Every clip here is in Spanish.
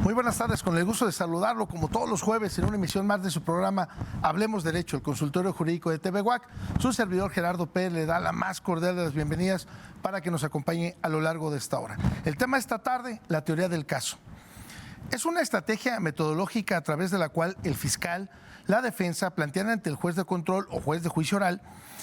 Muy buenas tardes, con el gusto de saludarlo como todos los jueves en una emisión más de su programa Hablemos Derecho, el consultorio jurídico de TV UAC. Su servidor Gerardo Pérez le da la más cordial de las bienvenidas para que nos acompañe a lo largo de esta hora. El tema de esta tarde, la teoría del caso. Es una estrategia metodológica a través de la cual el fiscal, la defensa plantean ante el juez de control o juez de juicio oral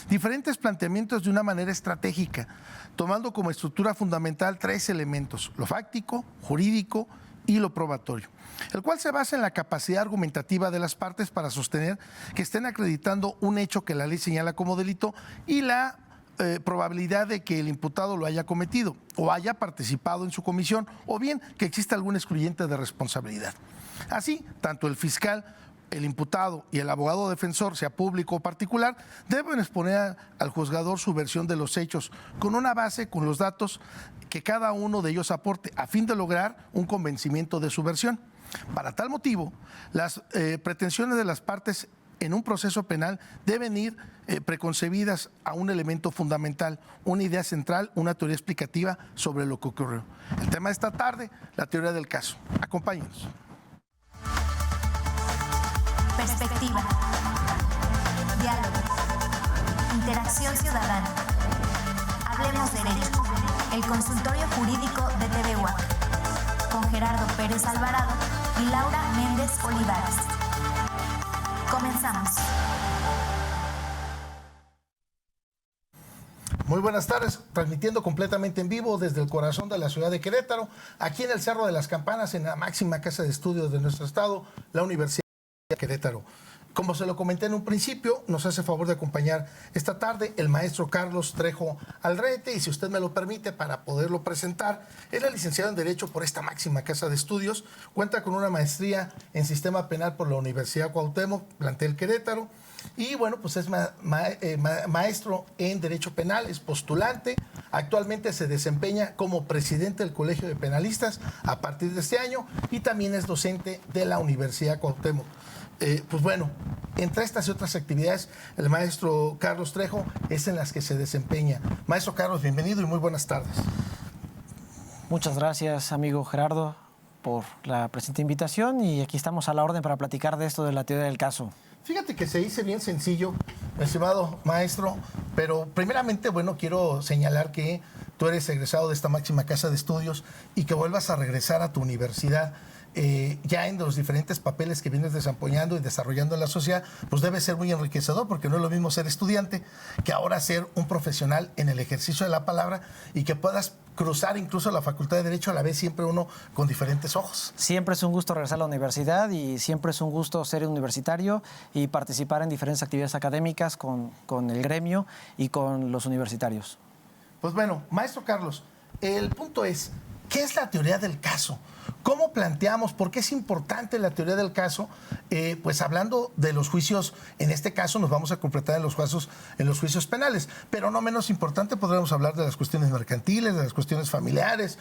diferentes planteamientos de una manera estratégica, tomando como estructura fundamental tres elementos: lo fáctico, jurídico y lo probatorio, el cual se basa en la capacidad argumentativa de las partes para sostener que estén acreditando un hecho que la ley señala como delito y la probabilidad de que el imputado lo haya cometido o haya participado en su comisión, o bien que exista algún excluyente de responsabilidad. Así, tanto el fiscal, el imputado y el abogado defensor, sea público o particular, deben exponer al juzgador su versión de los hechos con una base, con los datos que cada uno de ellos aporte, a fin de lograr un convencimiento de su versión. Para tal motivo, las pretensiones de las partes en un proceso penal deben ir preconcebidas a un elemento fundamental, una idea central, una teoría explicativa sobre lo que ocurrió. El tema de esta tarde, la teoría del caso. Acompáñenos. Perspectiva, diálogo, interacción ciudadana. Hablemos Derecho, el consultorio jurídico de TV UAC, con Gerardo Pérez Alvarado y Laura Méndez Olivares. Comenzamos. Muy buenas tardes, transmitiendo completamente en vivo desde el corazón de la ciudad de Querétaro, aquí en el Cerro de las Campanas, en la máxima casa de estudios de nuestro estado, la Universidad de Querétaro. Como se lo comenté en un principio, nos hace favor de acompañar esta tarde el maestro Carlos Trejo Aldrete, y si usted me lo permite, para poderlo presentar, él es licenciado en Derecho por esta máxima casa de estudios, cuenta con una maestría en Sistema Penal por la Universidad Cuauhtémoc, plantel Querétaro, y bueno, pues es maestro en Derecho Penal, es postulante, actualmente se desempeña como presidente del Colegio de Penalistas a partir de este año, y también es docente de la Universidad Cuauhtémoc. Pues bueno, entre estas y otras actividades, el maestro Carlos Trejo es en las que se desempeña. Maestro Carlos, bienvenido y muy buenas tardes. Muchas gracias, amigo Gerardo, por la presente invitación, y aquí estamos a la orden para platicar de esto de la teoría del caso. Fíjate que se dice bien sencillo, estimado maestro, pero primeramente, bueno, quiero señalar que tú eres egresado de esta máxima casa de estudios y que vuelvas a regresar a tu universidad. Ya en los diferentes papeles que vienes desempeñando y desarrollando en la sociedad, pues debe ser muy enriquecedor, porque no es lo mismo ser estudiante que ahora ser un profesional en el ejercicio de la palabra, y que puedas cruzar incluso la Facultad de Derecho a la vez, siempre uno con diferentes ojos. Siempre es un gusto regresar a la universidad, y siempre es un gusto ser universitario y participar en diferentes actividades académicas con el gremio y con los universitarios. Pues bueno, maestro Carlos, el punto es, ¿qué es la teoría del caso? ¿Cómo planteamos? ¿Por qué es importante la teoría del caso? Pues hablando de los juicios, en este caso nos vamos a completar en los juicios penales, pero no menos importante podremos hablar de las cuestiones mercantiles, de las cuestiones familiares,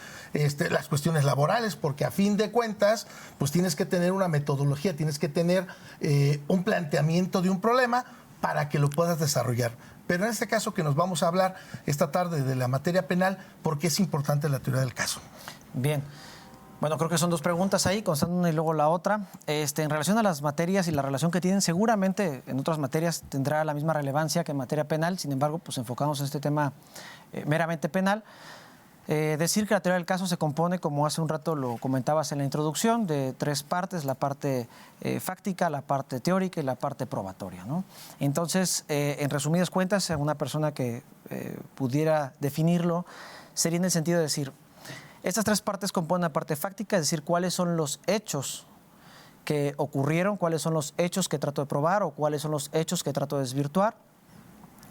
las cuestiones laborales, porque a fin de cuentas, pues tienes que tener una metodología, tienes que tener un planteamiento de un problema para que lo puedas desarrollar. Pero en este caso que nos vamos a hablar esta tarde de la materia penal, ¿por qué es importante la teoría del caso? Bien. Bueno, creo que son dos preguntas ahí, constando una y luego la otra. En relación a las materias y la relación que tienen, seguramente en otras materias tendrá la misma relevancia que en materia penal. Sin embargo, pues enfocamos en este tema meramente penal. Decir que la teoría del caso se compone, como hace un rato lo comentabas en la introducción, de tres partes: la parte fáctica, la parte teórica y la parte probatoria, ¿no? Entonces, en resumidas cuentas, una persona que pudiera definirlo sería en el sentido de decir: estas tres partes componen la parte fáctica, es decir, cuáles son los hechos que ocurrieron, cuáles son los hechos que trato de probar o cuáles son los hechos que trato de desvirtuar.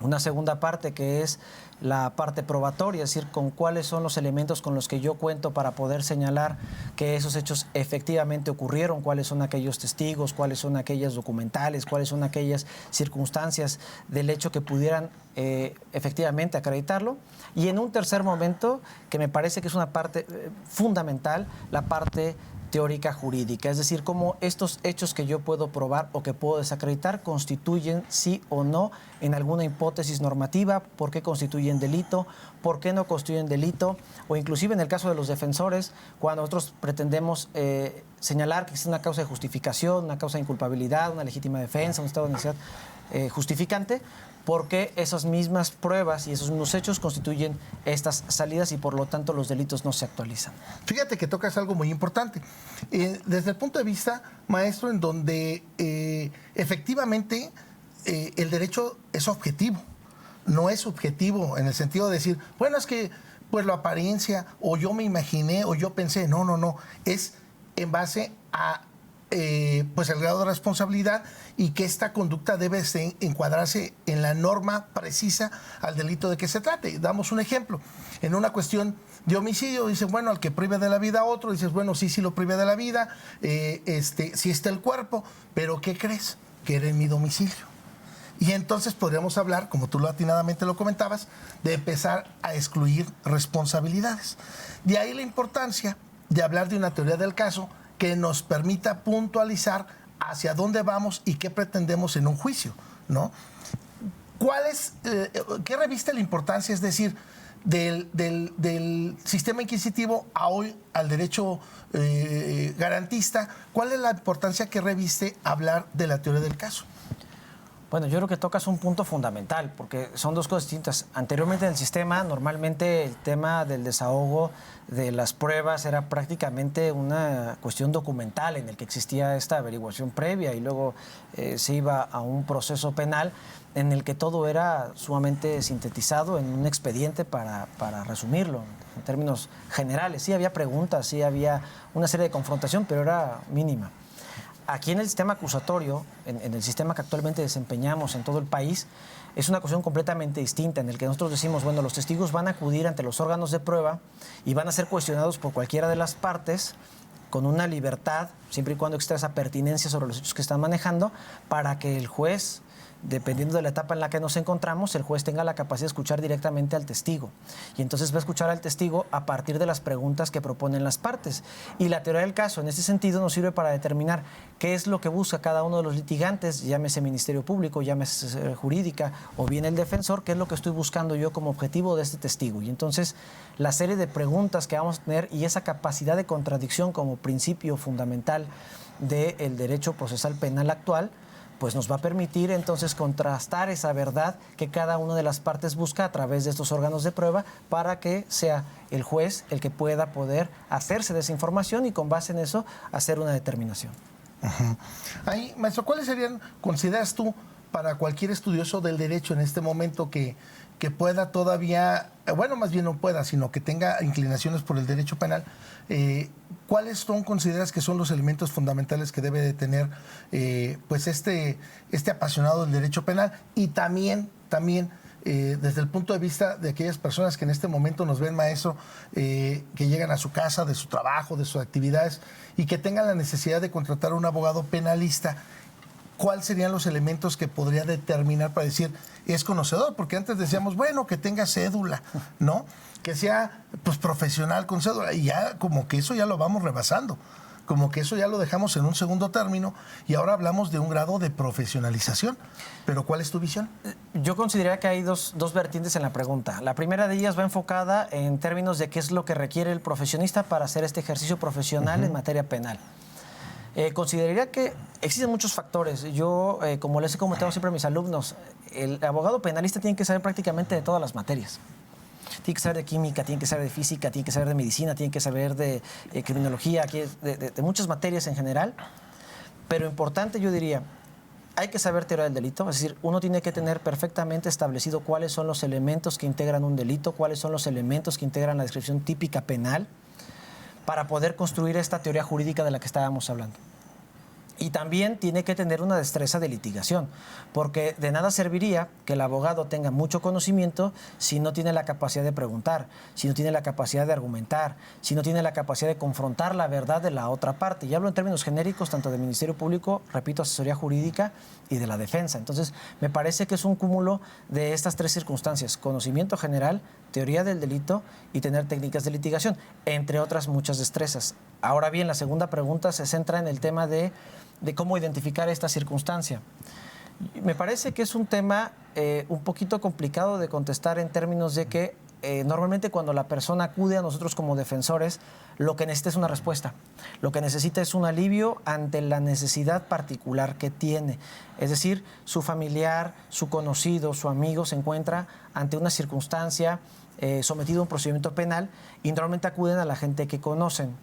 Una segunda parte que es la parte probatoria, es decir, con cuáles son los elementos con los que yo cuento para poder señalar que esos hechos efectivamente ocurrieron, cuáles son aquellos testigos, cuáles son aquellas documentales, cuáles son aquellas circunstancias del hecho que pudieran efectivamente acreditarlo. Y en un tercer momento, que me parece que es una parte fundamental, la parte teórica jurídica, es decir, cómo estos hechos que yo puedo probar o que puedo desacreditar constituyen sí o no en alguna hipótesis normativa, por qué constituyen delito, por qué no constituyen delito, o inclusive en el caso de los defensores, cuando nosotros pretendemos señalar que existe una causa de justificación, una causa de inculpabilidad, una legítima defensa, un estado de necesidad justificante, porque esas mismas pruebas y esos mismos hechos constituyen estas salidas y por lo tanto los delitos no se actualizan. Fíjate que tocas algo muy importante. Desde el punto de vista, maestro, en donde efectivamente el derecho es objetivo, no es subjetivo en el sentido de decir, bueno, es que pues la apariencia, o yo me imaginé, o yo pensé, no, es en base a pues el grado de responsabilidad y que esta conducta debe encuadrarse en la norma precisa al delito de que se trate. Damos un ejemplo. En una cuestión de homicidio, dices, bueno, al que prive de la vida a otro, dices, bueno, sí lo prive de la vida, sí está el cuerpo, pero ¿qué crees? Que era en mi domicilio. Y entonces podríamos hablar, como tú atinadamente lo comentabas, de empezar a excluir responsabilidades. De ahí la importancia de hablar de una teoría del caso que nos permita puntualizar hacia dónde vamos y qué pretendemos en un juicio, ¿no? ¿Qué reviste la importancia, es decir, del sistema inquisitivo a hoy al derecho garantista? ¿Cuál es la importancia que reviste hablar de la teoría del caso? Bueno, yo creo que tocas un punto fundamental, porque son dos cosas distintas. Anteriormente en el sistema, normalmente el tema del desahogo de las pruebas era prácticamente una cuestión documental en el que existía esta averiguación previa y luego se iba a un proceso penal en el que todo era sumamente sintetizado en un expediente para resumirlo en términos generales. Sí había preguntas, sí había una serie de confrontación, pero era mínima. Aquí en el sistema acusatorio, en el sistema que actualmente desempeñamos en todo el país, es una cuestión completamente distinta, en el que nosotros decimos, bueno, los testigos van a acudir ante los órganos de prueba y van a ser cuestionados por cualquiera de las partes con una libertad, siempre y cuando exista esa pertinencia sobre los hechos que están manejando, para que el juez, dependiendo de la etapa en la que nos encontramos, el juez tenga la capacidad de escuchar directamente al testigo. Y entonces va a escuchar al testigo a partir de las preguntas que proponen las partes. Y la teoría del caso, en ese sentido, nos sirve para determinar qué es lo que busca cada uno de los litigantes, llámese Ministerio Público, llámese jurídica, o bien el defensor, qué es lo que estoy buscando yo como objetivo de este testigo. Y entonces la serie de preguntas que vamos a tener y esa capacidad de contradicción como principio fundamental del derecho procesal penal actual, pues nos va a permitir entonces contrastar esa verdad que cada una de las partes busca a través de estos órganos de prueba para que sea el juez el que pueda poder hacerse de esa información y con base en eso hacer una determinación. Uh-huh. Ahí, maestro, ¿cuáles serían, consideras tú, para cualquier estudioso del derecho en este momento que pueda todavía, bueno, más bien no pueda, sino que tenga inclinaciones por el derecho penal, ¿cuáles consideras que son los elementos fundamentales que debe de tener pues este apasionado del derecho penal? Y también desde el punto de vista de aquellas personas que en este momento nos ven, maestro, que llegan a su casa, de su trabajo, de sus actividades, y que tengan la necesidad de contratar a un abogado penalista, ¿cuáles serían los elementos que podría determinar para decir es conocedor? Porque antes decíamos, bueno, que tenga cédula, ¿no? Que sea pues profesional con cédula. Y ya como que eso ya lo vamos rebasando. Como que eso ya lo dejamos en un segundo término y ahora hablamos de un grado de profesionalización. Pero ¿cuál es tu visión? Yo consideraría que hay dos vertientes en la pregunta. La primera de ellas va enfocada en términos de qué es lo que requiere el profesionista para hacer este ejercicio profesional en materia penal. Consideraría que existen muchos factores. Yo, como les he comentado siempre a mis alumnos, el abogado penalista tiene que saber prácticamente de todas las materias. Tiene que saber de química, tiene que saber de física, tiene que saber de medicina, tiene que saber de criminología, de muchas materias en general. Pero importante, yo diría, hay que saber teoría del delito, es decir, uno tiene que tener perfectamente establecido cuáles son los elementos que integran un delito, cuáles son los elementos que integran la descripción típica penal, para poder construir esta teoría jurídica de la que estábamos hablando. Y también tiene que tener una destreza de litigación, porque de nada serviría que el abogado tenga mucho conocimiento si no tiene la capacidad de preguntar, si no tiene la capacidad de argumentar, si no tiene la capacidad de confrontar la verdad de la otra parte. Y hablo en términos genéricos tanto del Ministerio Público, repito, asesoría jurídica y de la defensa. Entonces, me parece que es un cúmulo de estas tres circunstancias: conocimiento general, teoría del delito y tener técnicas de litigación, entre otras muchas destrezas. Ahora bien, la segunda pregunta se centra en el tema de cómo identificar esta circunstancia. Me parece que es un tema un poquito complicado de contestar en términos de que normalmente cuando la persona acude a nosotros como defensores, lo que necesita es una respuesta. Lo que necesita es un alivio ante la necesidad particular que tiene. Es decir, su familiar, su conocido, su amigo se encuentra ante una circunstancia sometido a un procedimiento penal y normalmente acuden a la gente que conocen.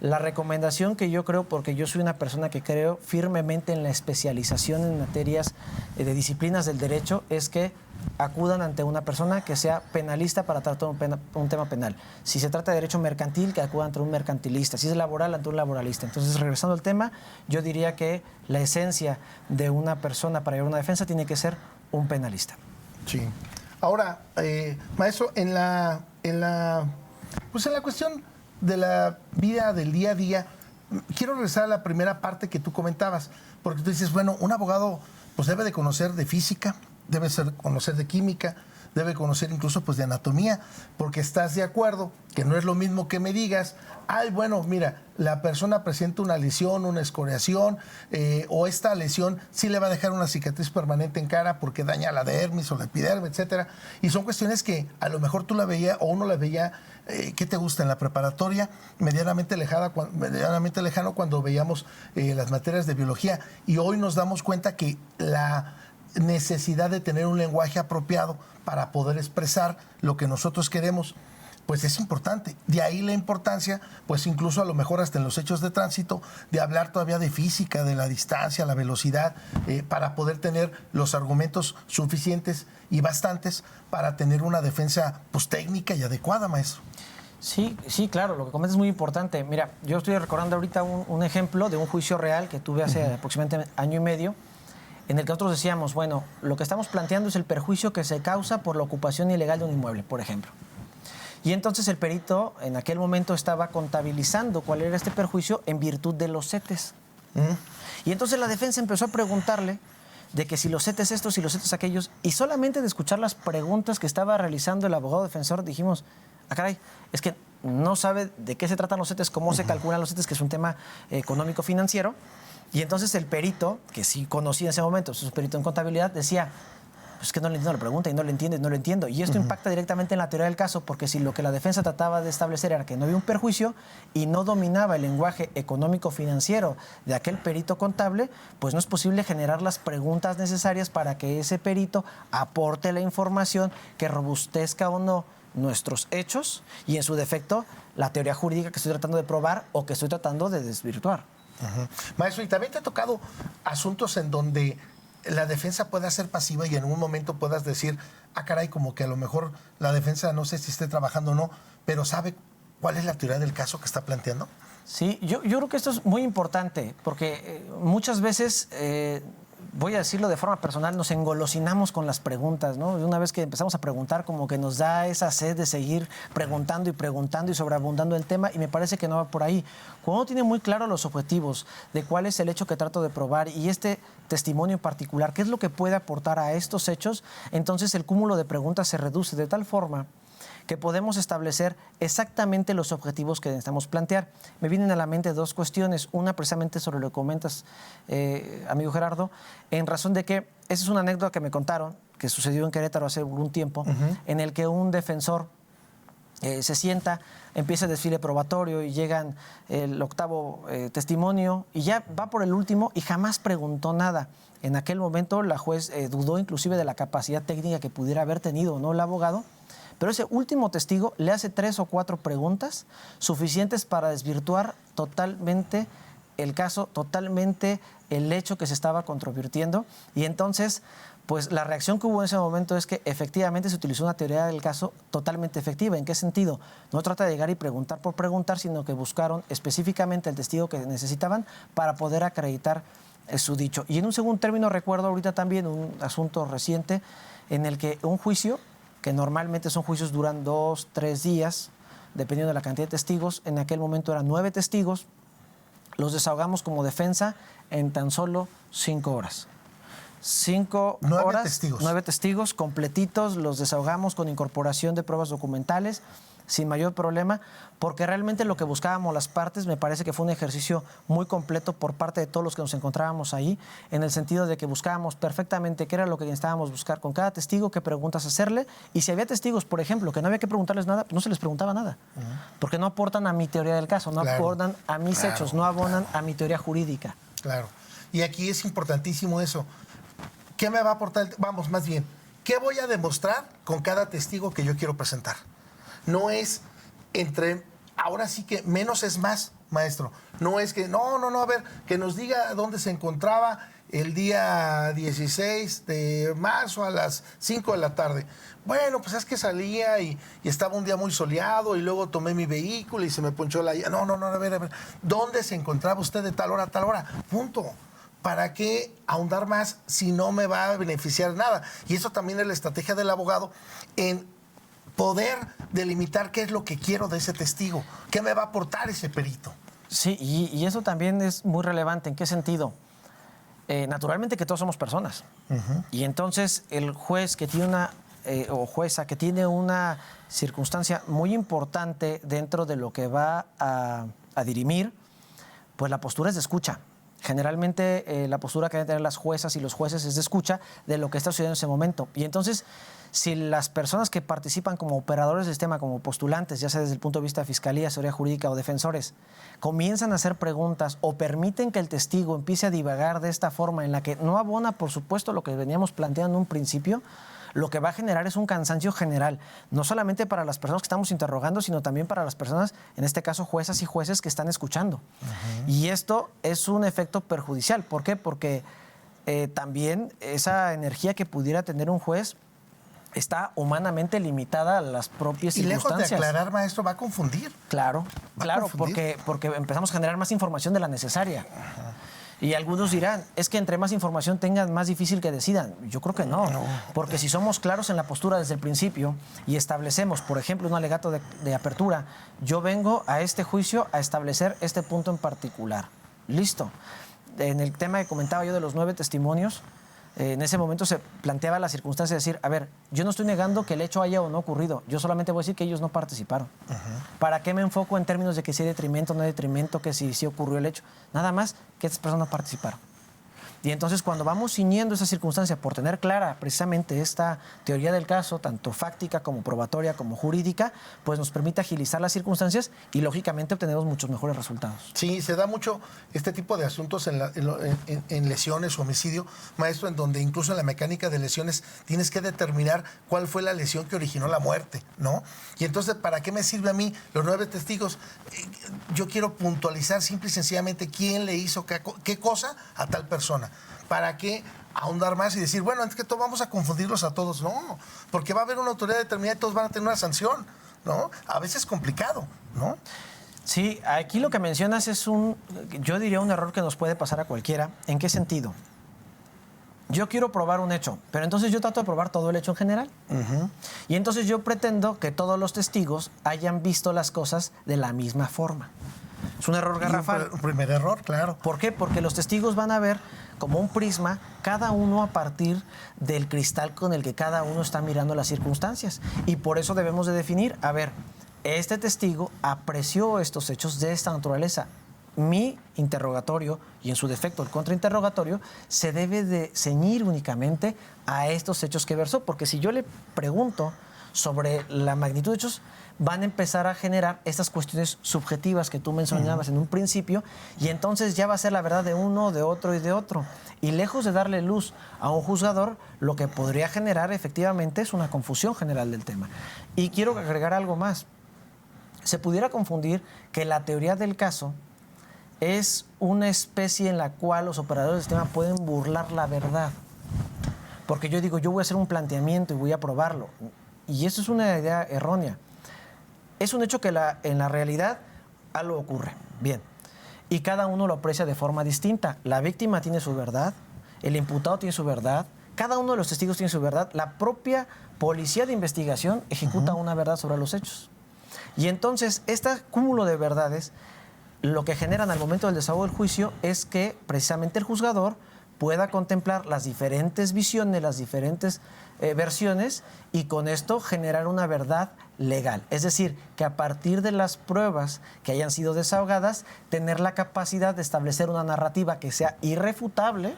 La recomendación que yo creo, porque yo soy una persona que creo firmemente en la especialización en materias de disciplinas del derecho, es que acudan ante una persona que sea penalista para tratar un tema penal. Si se trata de derecho mercantil, que acudan ante un mercantilista. Si es laboral, ante un laboralista. Entonces, regresando al tema, yo diría que la esencia de una persona para llevar una defensa tiene que ser un penalista. Sí. Ahora, maestro, en la cuestión de la vida del día a día, quiero regresar a la primera parte que tú comentabas, porque tú dices, bueno, un abogado pues debe de conocer de física, debe conocer de química, debe conocer incluso pues de anatomía, porque estás de acuerdo que no es lo mismo que me digas, ay, bueno, mira, la persona presenta una lesión, una escoriación, o esta lesión sí le va a dejar una cicatriz permanente en cara porque daña la dermis o la epidermis, etcétera. Y son cuestiones que a lo mejor tú la veías o uno la veía, ¿qué te gusta? En la preparatoria, medianamente lejano cuando veíamos las materias de biología. Y hoy nos damos cuenta que la necesidad de tener un lenguaje apropiado para poder expresar lo que nosotros queremos, pues es importante. De ahí la importancia, pues incluso a lo mejor hasta en los hechos de tránsito, de hablar todavía de física, de la distancia, la velocidad, para poder tener los argumentos suficientes y bastantes para tener una defensa pues técnica y adecuada, maestro. Sí, claro, lo que comentas es muy importante. Mira, yo estoy recordando ahorita un ejemplo de un juicio real que tuve hace aproximadamente año y medio, en el que nosotros decíamos, bueno, lo que estamos planteando es el perjuicio que se causa por la ocupación ilegal de un inmueble, por ejemplo. Y entonces el perito en aquel momento estaba contabilizando cuál era este perjuicio en virtud de los CETES. Y entonces la defensa empezó a preguntarle de que si los CETES estos y los CETES aquellos, y solamente de escuchar las preguntas que estaba realizando el abogado defensor, dijimos, ah, caray, es que no sabe de qué se tratan los CETES, cómo se calculan los CETES, que es un tema económico-financiero. Y entonces el perito, que sí conocía en ese momento, es un perito en contabilidad, decía, pues que no le entiendo la pregunta y no le entiendo. Y esto impacta directamente en la teoría del caso, porque si lo que la defensa trataba de establecer era que no había un perjuicio y no dominaba el lenguaje económico-financiero de aquel perito contable, pues no es posible generar las preguntas necesarias para que ese perito aporte la información que robustezca o no nuestros hechos y, en su defecto, la teoría jurídica que estoy tratando de probar o que estoy tratando de desvirtuar. Maestro, ¿y también te ha tocado asuntos en donde la defensa pueda ser pasiva y en un momento puedas decir, ah, caray, como que a lo mejor la defensa no sé si esté trabajando o no, pero sabe cuál es la teoría del caso que está planteando? Sí, yo creo que esto es muy importante porque muchas veces, voy a decirlo de forma personal, nos engolosinamos con las preguntas, ¿no? Y una vez que empezamos a preguntar, como que nos da esa sed de seguir preguntando y sobreabundando el tema, y me parece que no va por ahí. Cuando uno tiene muy claro los objetivos de cuál es el hecho que trato de probar y este testimonio en particular, qué es lo que puede aportar a estos hechos, entonces el cúmulo de preguntas se reduce de tal forma que podemos establecer exactamente los objetivos que necesitamos plantear. Me vienen a la mente dos cuestiones. Una, precisamente sobre lo que comentas, amigo Gerardo, en razón de que esa es una anécdota que me contaron, que sucedió en Querétaro hace algún tiempo, en el que un defensor se sienta, empieza el desfile probatorio y llegan el octavo testimonio y ya va por el último y jamás preguntó nada. En aquel momento la juez dudó inclusive de la capacidad técnica que pudiera haber tenido o no el abogado, pero ese último testigo le hace 3 o 4 preguntas suficientes para desvirtuar totalmente el caso, totalmente el hecho que se estaba controvirtiendo. Y entonces, Pues la reacción que hubo en ese momento es que efectivamente se utilizó una teoría del caso totalmente efectiva. ¿En qué sentido? No trata de llegar y preguntar por preguntar, sino que buscaron específicamente el testigo que necesitaban para poder acreditar su dicho. Y en un segundo término recuerdo ahorita también un asunto reciente en el que un juicio, que normalmente son juicios duran 2, 3 días, dependiendo de la cantidad de testigos, en aquel momento eran 9 testigos, los desahogamos como defensa en tan solo 5 horas. 5 horas, 9 testigos completitos, los desahogamos con incorporación de pruebas documentales, sin mayor problema, porque realmente lo que buscábamos las partes me parece que fue un ejercicio muy completo por parte de todos los que nos encontrábamos ahí, en el sentido de que buscábamos perfectamente qué era lo que necesitábamos buscar con cada testigo, qué preguntas hacerle, y si había testigos, por ejemplo, que no había que preguntarles nada, pues no se les preguntaba nada, porque no aportan a mi teoría del caso, no aportan a mis hechos, no abonan a mi teoría jurídica. Claro. Y aquí es importantísimo eso. ¿Qué me va a aportar? Vamos, más bien, ¿qué voy a demostrar con cada testigo que yo quiero presentar? No es ahora sí que menos es más, maestro. No es que, a ver, que nos diga dónde se encontraba el día 16 de marzo a las 5 de la tarde. Bueno, pues es que salía y estaba un día muy soleado y luego tomé mi vehículo y se me ponchó la... No, a ver. ¿Dónde se encontraba usted de tal hora a tal hora? Punto. ¿Para qué ahondar más si no me va a beneficiar nada? Y eso también es la estrategia del abogado en poder delimitar qué es lo que quiero de ese testigo, qué me va a aportar ese perito. Sí, y eso también es muy relevante. ¿En qué sentido? Naturalmente que todos somos personas. Y entonces el juez que tiene o jueza que tiene una circunstancia muy importante dentro de lo que va a dirimir, pues la postura es de escucha. Generalmente la postura que deben tener las juezas y los jueces es de escucha de lo que está sucediendo en ese momento. Y entonces, si las personas que participan como operadores del sistema, como postulantes, ya sea desde el punto de vista de fiscalía, seguridad jurídica o defensores, comienzan a hacer preguntas o permiten que el testigo empiece a divagar de esta forma en la que no abona, por supuesto, lo que veníamos planteando en un principio, lo que va a generar es un cansancio general, no solamente para las personas que estamos interrogando, sino también para las personas, en este caso juezas y jueces que están escuchando. Y esto es un efecto perjudicial. ¿Por qué? Porque también esa energía que pudiera tener un juez está humanamente limitada a las propias circunstancias. Y lejos de aclarar, maestro, va a confundir. Claro, porque empezamos a generar más información de la necesaria. Y algunos dirán, es que entre más información tengan, más difícil que decidan. Yo creo que no, porque si somos claros en la postura desde el principio y establecemos, por ejemplo, un alegato de apertura, yo vengo a este juicio a establecer este punto en particular. Listo. En el tema que comentaba yo de los 9 testimonios, en ese momento se planteaba la circunstancia de decir, a ver, yo no estoy negando que el hecho haya o no ocurrido, yo solamente voy a decir que ellos no participaron. ¿Para qué me enfoco en términos de que si hay detrimento o no hay detrimento, que si ocurrió el hecho? Nada más que estas personas no participaron. Y entonces cuando vamos ciñendo esa circunstancia por tener clara precisamente esta teoría del caso, tanto fáctica como probatoria como jurídica, pues nos permite agilizar las circunstancias y lógicamente obtenemos muchos mejores resultados. Sí, se da mucho este tipo de asuntos en lesiones o homicidio, maestro, en donde incluso en la mecánica de lesiones tienes que determinar cuál fue la lesión que originó la muerte, ¿no? Y entonces, ¿para qué me sirve a mí los 9 testigos? Yo quiero puntualizar simple y sencillamente quién le hizo qué cosa a tal persona. ¿Para qué ahondar más y decir, bueno, es que vamos a confundirlos a todos? No, porque va a haber una autoridad determinada y todos van a tener una sanción, ¿no? A veces es complicado, ¿no? Sí, aquí lo que mencionas es yo diría un error que nos puede pasar a cualquiera. ¿En qué sentido? Yo quiero probar un hecho, pero entonces yo trato de probar todo el hecho en general. Y entonces yo pretendo que todos los testigos hayan visto las cosas de la misma forma. Es un error garrafal. Un primer error, claro. ¿Por qué? Porque los testigos van a ver como un prisma, cada uno a partir del cristal con el que cada uno está mirando las circunstancias. Y por eso debemos de definir, a ver, este testigo apreció estos hechos de esta naturaleza. Mi interrogatorio, y en su defecto el contrainterrogatorio, se debe de ceñir únicamente a estos hechos que versó. Porque si yo le pregunto sobre la magnitud de hechos, van a empezar a generar estas cuestiones subjetivas que tú mencionabas en un principio, y entonces ya va a ser la verdad de uno, de otro y de otro. Y lejos de darle luz a un juzgador, lo que podría generar efectivamente es una confusión general del tema. Y quiero agregar algo más. Se pudiera confundir que la teoría del caso es una especie en la cual los operadores del sistema pueden burlar la verdad. porque yo digo, yo voy a hacer un planteamiento y voy a probarlo. Y eso es una idea errónea. Es un hecho que en la realidad algo ocurre. Bien. Y cada uno lo aprecia de forma distinta. La víctima tiene su verdad, el imputado tiene su verdad, cada uno de los testigos tiene su verdad, la propia policía de investigación ejecuta una verdad sobre los hechos. Y entonces, este cúmulo de verdades, lo que generan al momento del desahogo del juicio es que precisamente el juzgador pueda contemplar las diferentes visiones, las diferentes versiones y con esto generar una verdad legal. Es decir, que a partir de las pruebas que hayan sido desahogadas, tener la capacidad de establecer una narrativa que sea irrefutable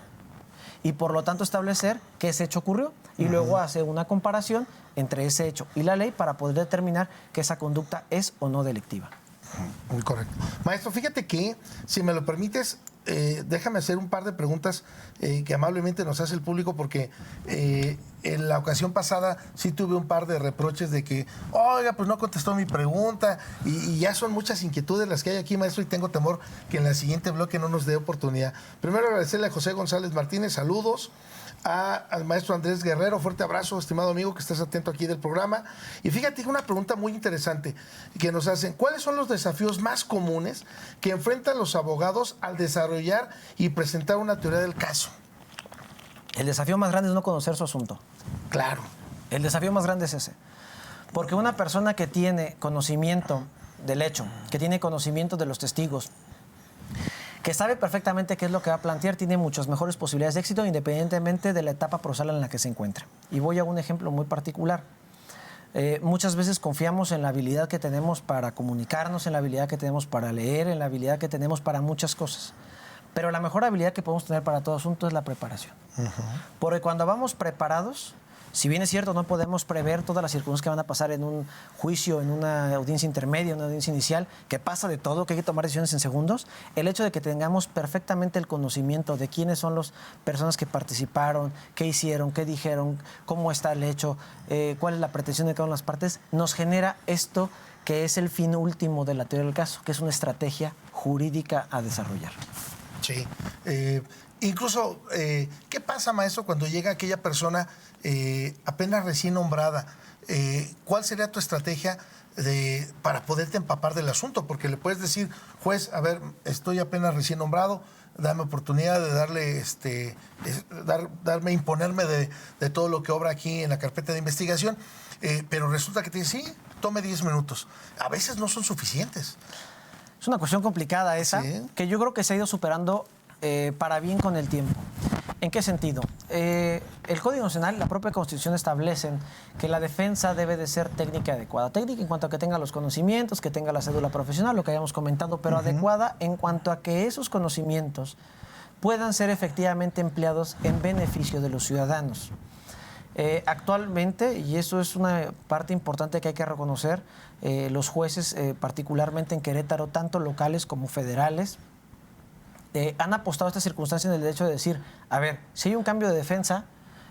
y por lo tanto establecer que ese hecho ocurrió y luego hacer una comparación entre ese hecho y la ley para poder determinar que esa conducta es o no delictiva. Muy correcto. Maestro, fíjate que, si me lo permites, déjame hacer un par de preguntas que amablemente nos hace el público, porque en la ocasión pasada sí tuve un par de reproches de que, oiga, pues no contestó mi pregunta, y ya son muchas inquietudes las que hay aquí, maestro, y tengo temor que en el siguiente bloque no nos dé oportunidad. Primero, agradecerle a José González Martínez, saludos. Al maestro Andrés Guerrero, fuerte abrazo, estimado amigo, que estés atento aquí del programa. Y fíjate, una pregunta muy interesante que nos hacen: ¿cuáles son los desafíos más comunes que enfrentan los abogados al desarrollar y presentar una teoría del caso? El desafío más grande es no conocer su asunto. Claro. El desafío más grande es ese. Porque una persona que tiene conocimiento del hecho, que tiene conocimiento de los testigos, que sabe perfectamente qué es lo que va a plantear, tiene muchas mejores posibilidades de éxito independientemente de la etapa procesal en la que se encuentre. Y voy a un ejemplo muy particular. Muchas veces confiamos en la habilidad que tenemos para comunicarnos, en la habilidad que tenemos para leer, en la habilidad que tenemos para muchas cosas. Pero la mejor habilidad que podemos tener para todo asunto es la preparación. Porque cuando vamos preparados, si bien es cierto, no podemos prever todas las circunstancias que van a pasar en un juicio, en una audiencia intermedia, en una audiencia inicial, que pasa de todo, que hay que tomar decisiones en segundos, el hecho de que tengamos perfectamente el conocimiento de quiénes son las personas que participaron, qué hicieron, qué dijeron, cómo está el hecho, cuál es la pretensión de cada una de las partes, nos genera esto que es el fin último de la teoría del caso, que es una estrategia jurídica a desarrollar. Sí. Incluso, ¿qué pasa, maestro, cuando llega aquella persona apenas recién nombrada? ¿Cuál sería tu estrategia para poderte empapar del asunto? Porque le puedes decir, juez, a ver, estoy apenas recién nombrado, dame oportunidad de darle, imponerme de todo lo que obra aquí en la carpeta de investigación, pero resulta que te dice, sí, tome 10 minutos. A veces no son suficientes. Es una cuestión complicada esa, ¿Sí? Que yo creo que se ha ido superando para bien con el tiempo. ¿En qué sentido? El Código Nacional y la propia Constitución establecen que la defensa debe de ser técnica adecuada. Técnica en cuanto a que tenga los conocimientos, que tenga la cédula profesional, lo que habíamos comentado, pero adecuada en cuanto a que esos conocimientos puedan ser efectivamente empleados en beneficio de los ciudadanos. Actualmente, y eso es una parte importante que hay que reconocer, los jueces, particularmente en Querétaro, tanto locales como federales, han apostado a esta circunstancia en el derecho de decir, a ver, si hay un cambio de defensa,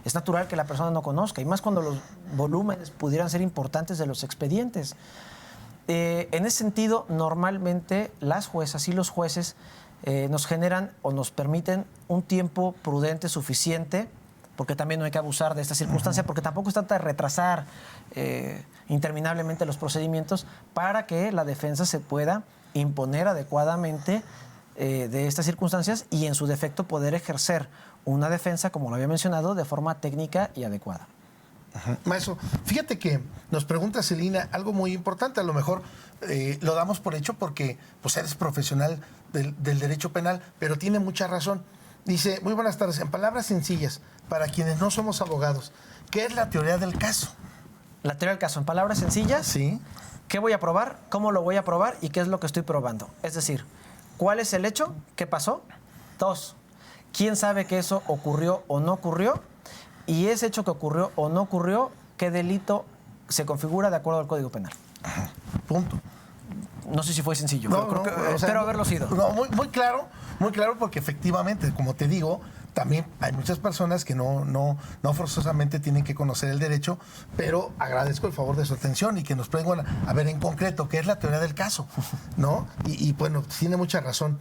es natural que la persona no conozca, y más cuando los volúmenes pudieran ser importantes de los expedientes. En ese sentido, normalmente las juezas y los jueces nos generan o nos permiten un tiempo prudente, suficiente, porque también no hay que abusar de esta circunstancia, porque tampoco se trata de retrasar interminablemente los procedimientos para que la defensa se pueda imponer adecuadamente de estas circunstancias y en su defecto poder ejercer una defensa, como lo había mencionado, de forma técnica y adecuada. Maestro, fíjate que nos pregunta Celina algo muy importante, a lo mejor lo damos por hecho porque pues, eres profesional del derecho penal, pero tiene mucha razón. Dice, muy buenas tardes, en palabras sencillas, para quienes no somos abogados, ¿qué es la teoría del caso? La teoría del caso, en palabras sencillas, sí. ¿Qué voy a probar? ¿Cómo lo voy a probar? ¿Y qué es lo que estoy probando? Es decir, ¿cuál es el hecho? ¿Qué pasó? 2, ¿quién sabe que eso ocurrió o no ocurrió? Y ese hecho que ocurrió o no ocurrió, ¿qué delito se configura de acuerdo al Código Penal? Punto. No sé si fue sencillo, pero espero haberlo sido. No, muy claro porque efectivamente, como te digo, También hay muchas personas que no forzosamente tienen que conocer el derecho, pero agradezco el favor de su atención y que nos pregunten a ver en concreto qué es la teoría del caso, ¿no? Y bueno, tiene mucha razón.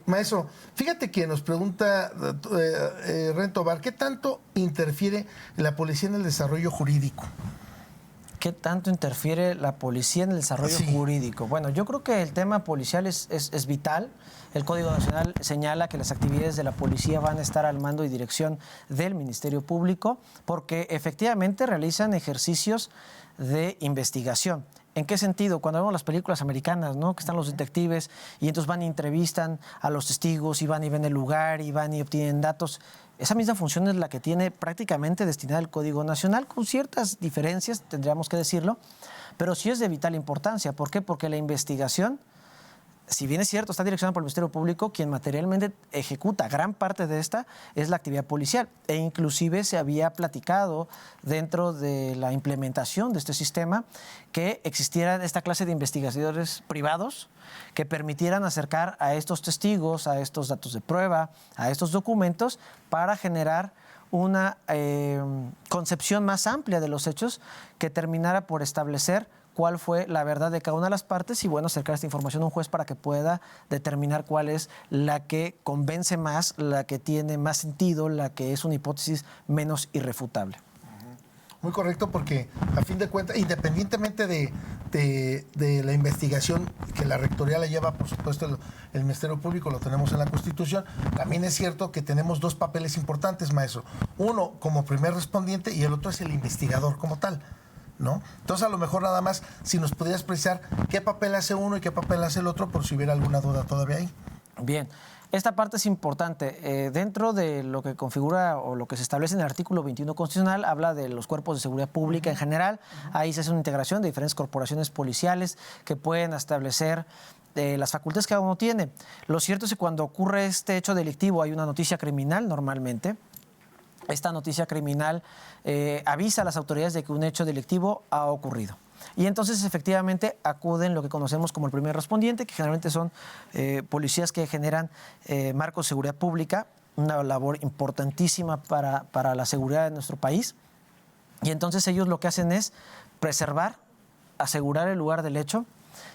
Maestro, fíjate que nos pregunta Ren Tobar, ¿qué tanto interfiere la policía en el desarrollo jurídico? ¿Qué tanto interfiere la policía en el desarrollo jurídico? Bueno, yo creo que el tema policial es vital. El Código Nacional señala que las actividades de la policía van a estar al mando y dirección del Ministerio Público porque efectivamente realizan ejercicios de investigación. ¿En qué sentido? Cuando vemos las películas americanas, ¿no? Que están los detectives y entonces van y entrevistan a los testigos y van y ven el lugar y van y obtienen datos. Esa misma función es la que tiene prácticamente destinada el Código Nacional, con ciertas diferencias, tendríamos que decirlo, pero sí es de vital importancia. ¿Por qué? Porque la investigación, si bien es cierto, está direccionada por el Ministerio Público, quien materialmente ejecuta gran parte de esta es la actividad policial. E inclusive se había platicado dentro de la implementación de este sistema que existieran esta clase de investigadores privados que permitieran acercar a estos testigos, a estos datos de prueba, a estos documentos para generar una concepción más amplia de los hechos que terminara por establecer cuál fue la verdad de cada una de las partes y, bueno, acercar esta información a un juez para que pueda determinar cuál es la que convence más, la que tiene más sentido, la que es una hipótesis menos irrefutable. Muy correcto, porque a fin de cuentas, independientemente de la investigación que la Rectoría la lleva, por supuesto, el Ministerio Público lo tenemos en la Constitución, también es cierto que tenemos dos papeles importantes, maestro. Uno como primer respondiente y el otro es el investigador como tal, ¿no? Entonces, a lo mejor nada más, si nos pudieras precisar qué papel hace uno y qué papel hace el otro, por si hubiera alguna duda todavía ahí. Bien, esta parte es importante. Dentro de lo que configura o lo que se establece en el artículo 21 constitucional, habla de los cuerpos de seguridad pública en general. Ahí se hace una integración de diferentes corporaciones policiales que pueden establecer las facultades que cada uno tiene. Lo cierto es que cuando ocurre este hecho delictivo hay una noticia criminal normalmente. Esta noticia criminal avisa a las autoridades de que un hecho delictivo ha ocurrido. Y entonces efectivamente acuden lo que conocemos como el primer respondiente, que generalmente son policías que generan marcos de seguridad pública, una labor importantísima para la seguridad de nuestro país. Y entonces ellos lo que hacen es preservar, asegurar el lugar del hecho,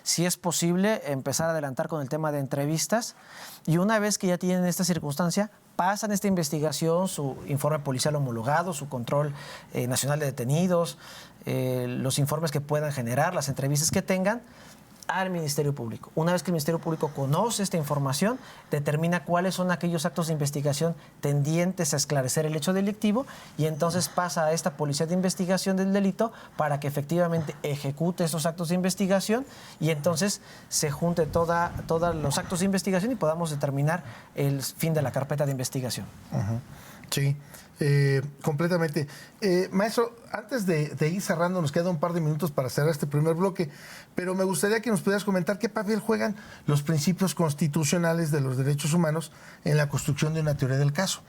si es posible empezar a adelantar con el tema de entrevistas y una vez que ya tienen esta circunstancia, pasan esta investigación, su informe policial homologado, su control nacional de detenidos, los informes que puedan generar, las entrevistas que tengan, al Ministerio Público. Una vez que el Ministerio Público conoce esta información, determina cuáles son aquellos actos de investigación tendientes a esclarecer el hecho delictivo y entonces pasa a esta policía de investigación del delito para que efectivamente ejecute esos actos de investigación y entonces se junte todos los actos de investigación y podamos determinar el fin de la carpeta de investigación. Sí. Completamente. Maestro, antes de ir cerrando, nos queda un par de minutos para cerrar este primer bloque, pero me gustaría que nos pudieras comentar qué papel juegan los principios constitucionales de los derechos humanos en la construcción de una teoría del caso.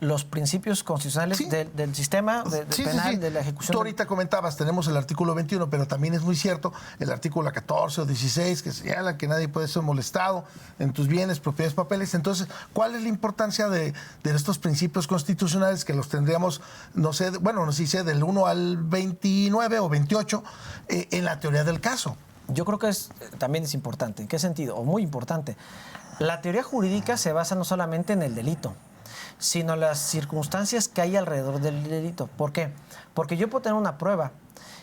Los principios constitucionales del sistema penal, de la ejecución. Tú ahorita comentabas, tenemos el artículo 21, pero también es muy cierto el artículo 14 o 16 que señala que nadie puede ser molestado en tus bienes, propiedades, papeles. Entonces, ¿cuál es la importancia de estos principios constitucionales que los tendríamos, no sé, bueno, no sé si del 1 al 29 o 28 en la teoría del caso? Yo creo que también es importante. ¿En qué sentido? O muy importante. La teoría jurídica se basa no solamente en el delito, sino las circunstancias que hay alrededor del delito. ¿Por qué? Porque yo puedo tener una prueba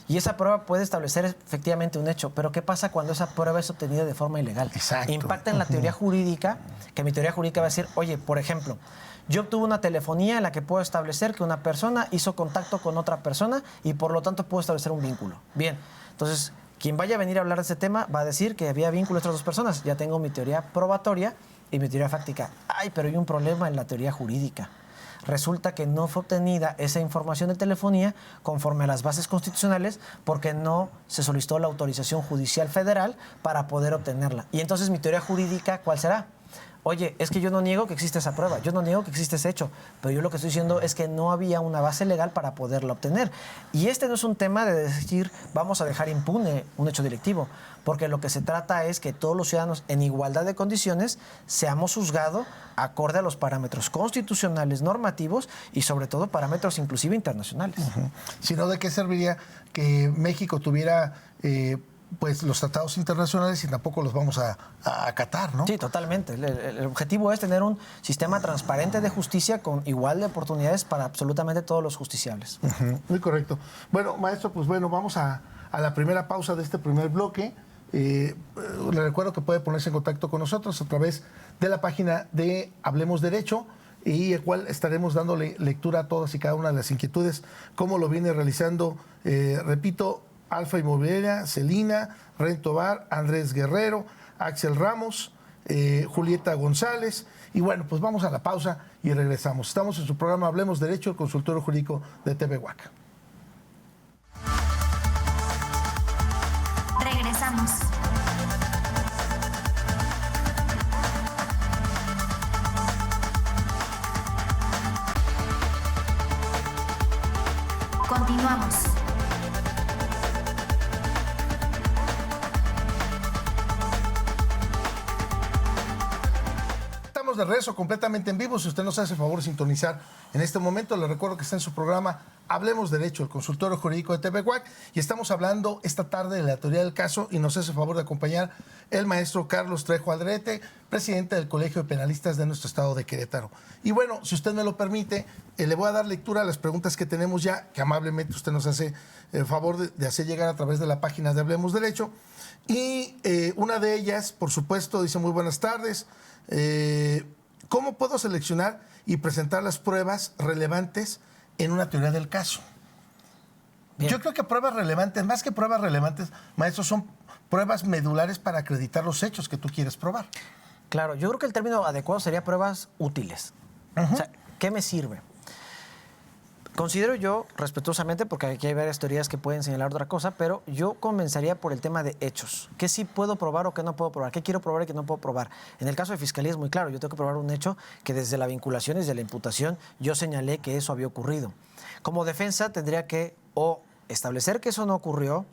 y esa prueba puede establecer efectivamente un hecho, pero ¿qué pasa cuando esa prueba es obtenida de forma ilegal? Exacto. Impacta en la teoría jurídica, que mi teoría jurídica va a decir, oye, por ejemplo, yo obtuve una telefonía en la que puedo establecer que una persona hizo contacto con otra persona y por lo tanto puedo establecer un vínculo. Bien, entonces, quien vaya a venir a hablar de este tema va a decir que había vínculo entre las dos personas. Ya tengo mi teoría probatoria y mi teoría fáctica. Ay, pero hay un problema en la teoría jurídica. Resulta que no fue obtenida esa información de telefonía conforme a las bases constitucionales porque no se solicitó la autorización judicial federal para poder obtenerla. Y entonces mi teoría jurídica, ¿cuál será? oye, es que yo no niego que existe esa prueba, yo no niego que existe ese hecho, pero yo lo que estoy diciendo es que no había una base legal para poderla obtener. Y este no es un tema de decir, vamos a dejar impune un hecho delictivo, porque lo que se trata es que todos los ciudadanos en igualdad de condiciones seamos juzgados acorde a los parámetros constitucionales, normativos y sobre todo parámetros inclusive internacionales. Si no, ¿de qué serviría que México tuviera pues los tratados internacionales y tampoco los vamos a acatar, ¿no? Sí, totalmente. El objetivo es tener un sistema transparente de justicia con igual de oportunidades para absolutamente todos los justiciables. Muy correcto. Bueno, maestro, pues bueno, vamos a la primera pausa de este primer bloque. Le recuerdo que puede ponerse en contacto con nosotros a través de la página de Hablemos Derecho, y el cual estaremos dándole lectura a todas y cada una de las inquietudes, como lo viene realizando, repito, Alfa Inmobiliaria, Celina, Rento Bar, Andrés Guerrero, Axel Ramos, Julieta González. Y bueno, pues vamos a la pausa y regresamos. Estamos en su programa Hablemos Derecho, el consultorio jurídico de TV UAC. Regresamos. Continuamos. Estamos de regreso completamente en vivo. Si usted nos hace el favor de sintonizar en este momento, le recuerdo que está en su programa Hablemos Derecho, el consultorio jurídico de TV UAC, y estamos hablando esta tarde de la teoría del caso, y nos hace el favor de acompañar el maestro Carlos Trejo Aldrete, presidente del Colegio de Penalistas de nuestro estado de Querétaro. Y bueno, si usted me lo permite, le voy a dar lectura a las preguntas que tenemos ya, que amablemente usted nos hace el favor de hacer llegar a través de la página de Hablemos Derecho. Y una de ellas, por supuesto, dice: muy buenas tardes. ¿Cómo puedo seleccionar y presentar las pruebas relevantes en una teoría del caso? Bien. Yo creo que pruebas relevantes, más que pruebas relevantes, maestro, son pruebas medulares para acreditar los hechos que tú quieres probar. Claro, yo creo que el término adecuado sería pruebas útiles. O sea, ¿qué me sirve? Considero yo, respetuosamente, porque aquí hay varias teorías que pueden señalar otra cosa, pero yo comenzaría por el tema de hechos. ¿Qué sí puedo probar o qué no puedo probar? ¿Qué quiero probar y qué no puedo probar? En el caso de Fiscalía es muy claro. Yo tengo que probar un hecho que desde la vinculación, desde la imputación, yo señalé que eso había ocurrido. Como defensa tendría que o establecer que eso no ocurrió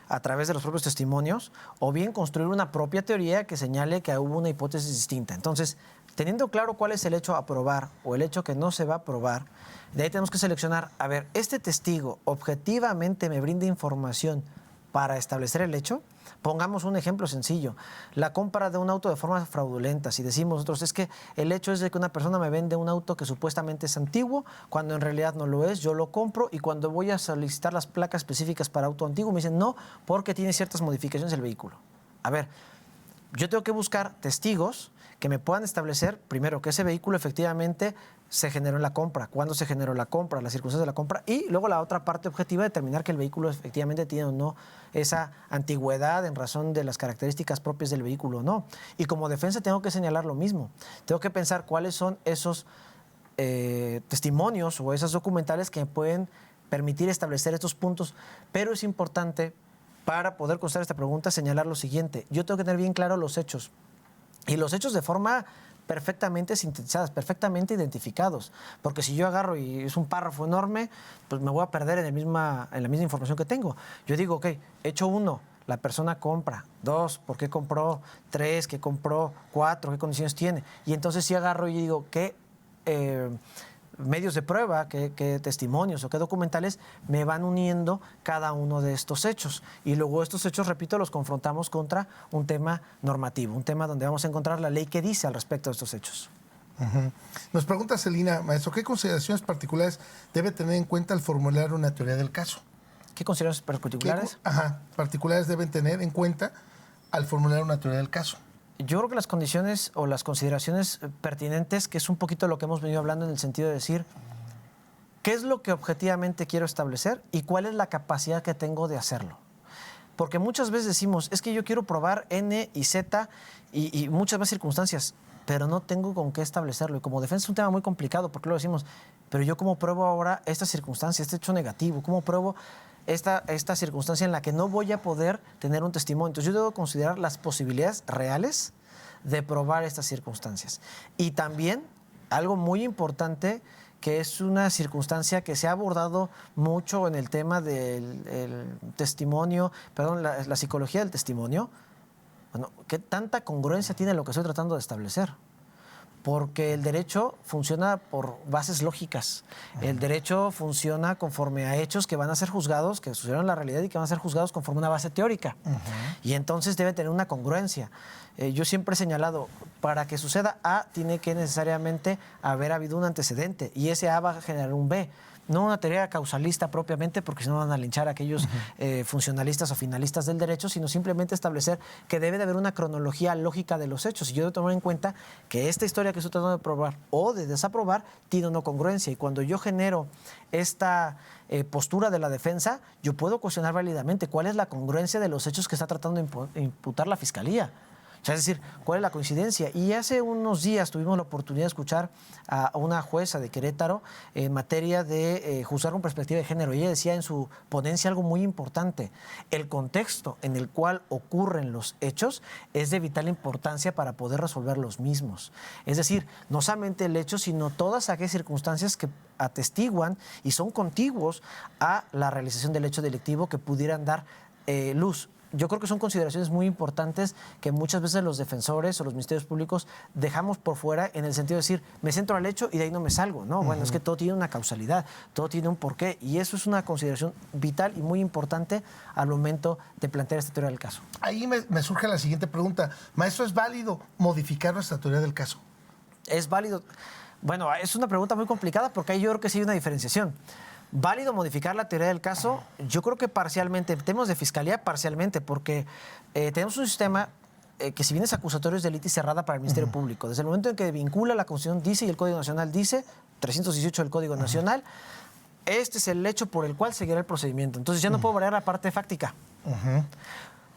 a través de los propios testimonios, o bien construir una propia teoría que señale que hubo una hipótesis distinta. Entonces, teniendo claro cuál es el hecho a probar o el hecho que no se va a probar, de ahí tenemos que seleccionar, a ver, ¿este testigo objetivamente me brinda información para establecer el hecho? Pongamos un ejemplo sencillo, la compra de un auto de forma fraudulenta. Si decimos nosotros, es que el hecho es de que una persona me vende un auto que supuestamente es antiguo, cuando en realidad no lo es, yo lo compro, y cuando voy a solicitar las placas específicas para auto antiguo, me dicen no, porque tiene ciertas modificaciones el vehículo. A ver, yo tengo que buscar testigos que me puedan establecer, primero, que ese vehículo efectivamente se generó en la compra, cuándo se generó la compra, las circunstancias de la compra, y luego la otra parte objetiva, determinar que el vehículo efectivamente tiene o no esa antigüedad en razón de las características propias del vehículo o no. Y como defensa tengo que señalar lo mismo. Tengo que pensar cuáles son esos testimonios o esas documentales que me pueden permitir establecer estos puntos, pero es importante, para poder contestar esta pregunta, señalar lo siguiente: yo tengo que tener bien claro los hechos, y los hechos de forma perfectamente sintetizadas, perfectamente identificados, porque si yo agarro y es un párrafo enorme, pues me voy a perder en la misma información que tengo. Yo digo, ok, hecho 1, la persona compra; 2, ¿por qué compró? 3, ¿qué compró? 4, ¿qué condiciones tiene? Y entonces si agarro y digo, ¿qué medios de prueba, qué testimonios o qué documentales me van uniendo cada uno de estos hechos? Y luego estos hechos, repito, los confrontamos contra un tema normativo, un tema donde vamos a encontrar la ley que dice al respecto de estos hechos. Nos pregunta Celina, maestro, ¿qué consideraciones particulares debe tener en cuenta al formular una teoría del caso? ¿Qué consideraciones particulares? Particulares deben tener en cuenta al formular una teoría del caso. Yo creo que las condiciones o las consideraciones pertinentes, que es un poquito lo que hemos venido hablando en el sentido de decir, ¿qué es lo que objetivamente quiero establecer y cuál es la capacidad que tengo de hacerlo? Porque muchas veces decimos, es que yo quiero probar N y Z y muchas más circunstancias, pero no tengo con qué establecerlo. Y como defensa es un tema muy complicado, porque luego decimos, pero yo cómo pruebo ahora esta circunstancia, este hecho negativo, cómo pruebo esta circunstancia en la que no voy a poder tener un testimonio. Entonces yo debo considerar las posibilidades reales de probar estas circunstancias. Y también, algo muy importante, que es una circunstancia que se ha abordado mucho en el tema del testimonio, perdón, la psicología del testimonio. Bueno, ¿qué tanta congruencia tiene lo que estoy tratando de establecer? Porque el derecho funciona por bases lógicas. El derecho funciona conforme a hechos que van a ser juzgados, que sucedieron en la realidad y que van a ser juzgados conforme a una base teórica. Y entonces debe tener una congruencia. Yo siempre he señalado, para que suceda A, tiene que necesariamente haber habido un antecedente. Y ese A va a generar un B. No una teoría causalista propiamente, porque si no van a linchar a aquellos funcionalistas o finalistas del derecho, sino simplemente establecer que debe de haber una cronología lógica de los hechos. Y yo debo tomar en cuenta que esta historia que estoy tratando de probar o de desaprobar tiene una congruencia. Y cuando yo genero esta postura de la defensa, yo puedo cuestionar válidamente cuál es la congruencia de los hechos que está tratando de imputar la Fiscalía. O sea, es decir, ¿cuál es la coincidencia? Y hace unos días tuvimos la oportunidad de escuchar a una jueza de Querétaro en materia de juzgar con perspectiva de género. Y ella decía en su ponencia algo muy importante. El contexto en el cual ocurren los hechos es de vital importancia para poder resolver los mismos. Es decir, no solamente el hecho, sino todas aquellas circunstancias que atestiguan y son contiguos a la realización del hecho delictivo que pudieran dar luz. Yo creo que son consideraciones muy importantes que muchas veces los defensores o los ministerios públicos dejamos por fuera, en el sentido de decir, me centro al hecho y de ahí no me salgo. No, bueno, es que todo tiene una causalidad, todo tiene un porqué, y eso es una consideración vital y muy importante al momento de plantear esta teoría del caso. Ahí me surge la siguiente pregunta. Maestro, ¿es válido modificar nuestra teoría del caso? ¿Es válido? Bueno, es una pregunta muy complicada porque ahí yo creo que sí hay una diferenciación. ¿Válido modificar la teoría del caso? Yo creo que parcialmente, en términos de fiscalía, parcialmente, porque tenemos un sistema que, si bien es acusatorio, es de litis cerrada para el Ministerio Público. Desde el momento en que vincula, la Constitución dice y el Código Nacional dice, 318 del Código Nacional, este es el hecho por el cual seguirá el procedimiento. Entonces ya no puedo variar la parte fáctica.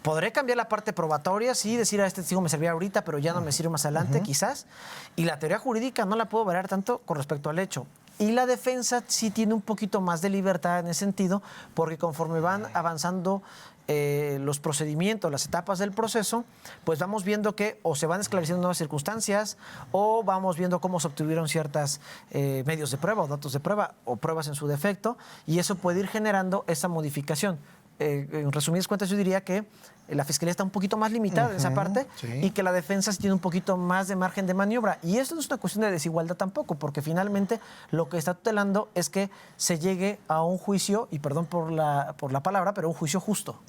Podré cambiar la parte probatoria, sí, decir a este testigo me servía ahorita, pero ya no me sirve más adelante, quizás. Y la teoría jurídica no la puedo variar tanto con respecto al hecho. Y la defensa sí tiene un poquito más de libertad en ese sentido, porque conforme van avanzando los procedimientos, las etapas del proceso, pues vamos viendo que o se van esclareciendo nuevas circunstancias o vamos viendo cómo se obtuvieron ciertos medios de prueba o datos de prueba o pruebas en su defecto, y eso puede ir generando esa modificación. En resumidas cuentas, yo diría que la Fiscalía está un poquito más limitada en esa parte, y que la defensa sí tiene un poquito más de margen de maniobra. Y esto no es una cuestión de desigualdad tampoco, porque finalmente lo que está tutelando es que se llegue a un juicio, y perdón por la palabra, pero un juicio justo.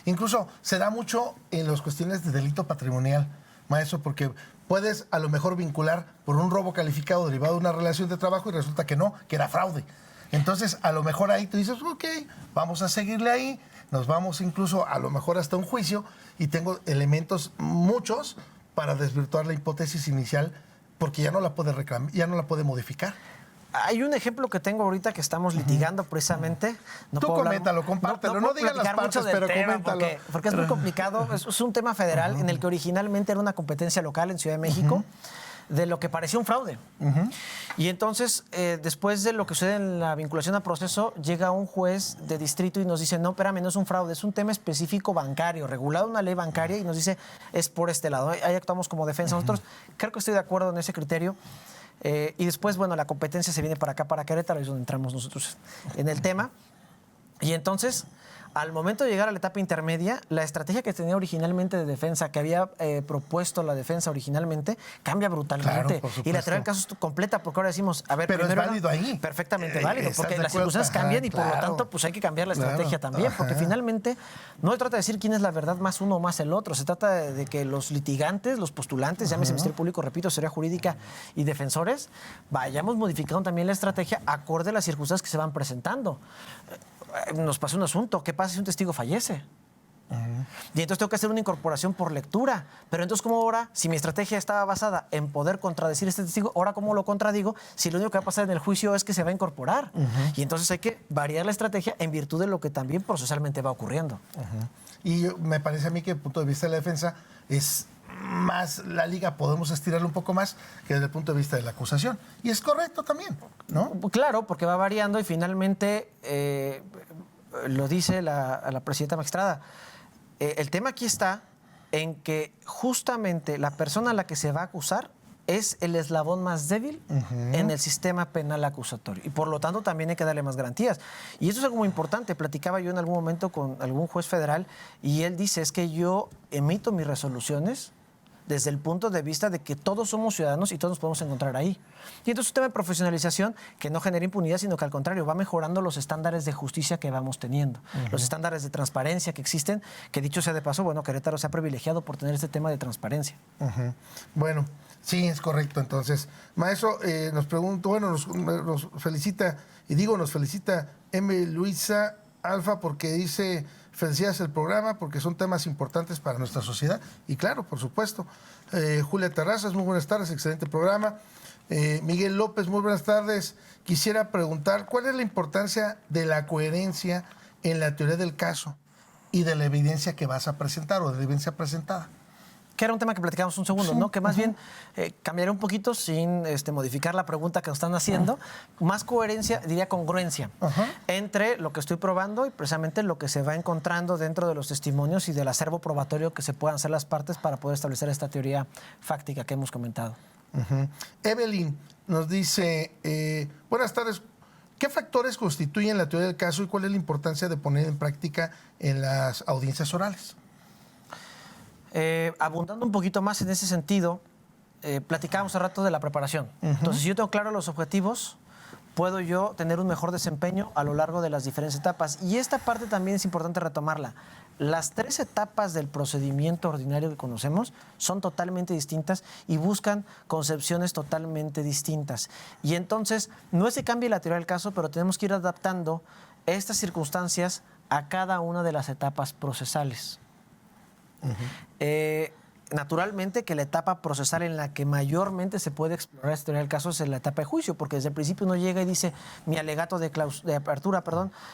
Incluso se da mucho en las cuestiones de delito patrimonial, maestro, porque puedes a lo mejor vincular por un robo calificado derivado de una relación de trabajo y resulta que no, que era fraude. Entonces, a lo mejor ahí tú dices, ok, vamos a seguirle ahí, nos vamos incluso a lo mejor hasta un juicio, y tengo elementos muchos para desvirtuar la hipótesis inicial, porque ya no la puede reclamar, ya no la puede modificar. Hay un ejemplo que tengo ahorita que estamos litigando precisamente. No, tú coméntalo, compártelo, no digas las partes, pero coméntalo. Porque es muy complicado, es un tema federal en el que originalmente era una competencia local en Ciudad de México, de lo que parecía un fraude. Y entonces, después de lo que sucede en la vinculación a proceso, llega un juez de distrito y nos dice, no, espérame, no es un fraude, es un tema específico bancario, regulado en una ley bancaria, y nos dice, es por este lado. Ahí actuamos como defensa. Nosotros creo que estoy de acuerdo en ese criterio. Y después, bueno, la competencia se viene para acá, para Querétaro, es donde entramos nosotros en el tema. Y entonces, al momento de llegar a la etapa intermedia, la estrategia que tenía originalmente de defensa, que había propuesto la defensa originalmente, cambia brutalmente. Claro, y la teoría del caso es completa, porque ahora decimos, a ver, pero primero es válido ahí. Perfectamente válido, porque las circunstancias cambian y por lo tanto pues hay que cambiar la estrategia también, porque finalmente no se trata de decir quién es la verdad más uno o más el otro, se trata de que los litigantes, los postulantes, llámese Ministerio Público, repito, Asesoría Jurídica y defensores, vayamos modificando también la estrategia acorde a las circunstancias que se van presentando. Nos pasa un asunto, ¿qué pasa si un testigo fallece? Y entonces tengo que hacer una incorporación por lectura. Pero entonces, ¿cómo ahora, si mi estrategia estaba basada en poder contradecir a este testigo, ahora cómo lo contradigo si lo único que va a pasar en el juicio es que se va a incorporar? Y entonces hay que variar la estrategia en virtud de lo que también procesalmente va ocurriendo. Y me parece a mí que desde el punto de vista de la defensa es más la liga, podemos estirarlo un poco más que desde el punto de vista de la acusación. Y es correcto también, ¿no? Claro, porque va variando y finalmente lo dice la presidenta magistrada. El tema aquí está en que justamente la persona a la que se va a acusar es el eslabón más débil en el sistema penal acusatorio. Y por lo tanto también hay que darle más garantías. Y eso es algo muy importante. Platicaba yo en algún momento con algún juez federal y él dice, es que yo emito mis resoluciones desde el punto de vista de que todos somos ciudadanos y todos nos podemos encontrar ahí. Y entonces un tema de profesionalización que no genera impunidad, sino que al contrario, va mejorando los estándares de justicia que vamos teniendo, los estándares de transparencia que existen, que dicho sea de paso, bueno, Querétaro se ha privilegiado por tener este tema de transparencia. Bueno, sí, es correcto. Entonces, maestro, nos pregunto, bueno, nos felicita, y digo nos felicita M. Luisa Alfa porque dice... Felicidades el programa porque son temas importantes para nuestra sociedad. Y claro, por supuesto. Julia Terrazas, muy buenas tardes, excelente programa. Miguel López, muy buenas tardes. Quisiera preguntar, ¿cuál es la importancia de la coherencia en la teoría del caso y de la evidencia que vas a presentar o de la evidencia presentada? Que era un tema que platicamos un segundo, ¿no? Que más bien cambiaré un poquito sin modificar la pregunta que nos están haciendo. Más coherencia, diría congruencia, entre lo que estoy probando y precisamente lo que se va encontrando dentro de los testimonios y del acervo probatorio que se puedan hacer las partes para poder establecer esta teoría fáctica que hemos comentado. Evelyn nos dice, buenas tardes, ¿qué factores constituyen la teoría del caso y cuál es la importancia de poner en práctica en las audiencias orales? Abundando un poquito más en ese sentido, platicábamos hace rato de la preparación. Entonces, si yo tengo claro los objetivos, puedo yo tener un mejor desempeño a lo largo de las diferentes etapas. Y esta parte también es importante retomarla. Las 3 etapas del procedimiento ordinario que conocemos son totalmente distintas y buscan concepciones totalmente distintas. Y entonces, no es que cambie la teoría del caso, pero tenemos que ir adaptando estas circunstancias a cada una de las etapas procesales. Naturalmente que la etapa procesal en la que mayormente se puede explorar esta teoría del caso es en la etapa de juicio, porque desde el principio uno llega y dice, mi alegato de apertura,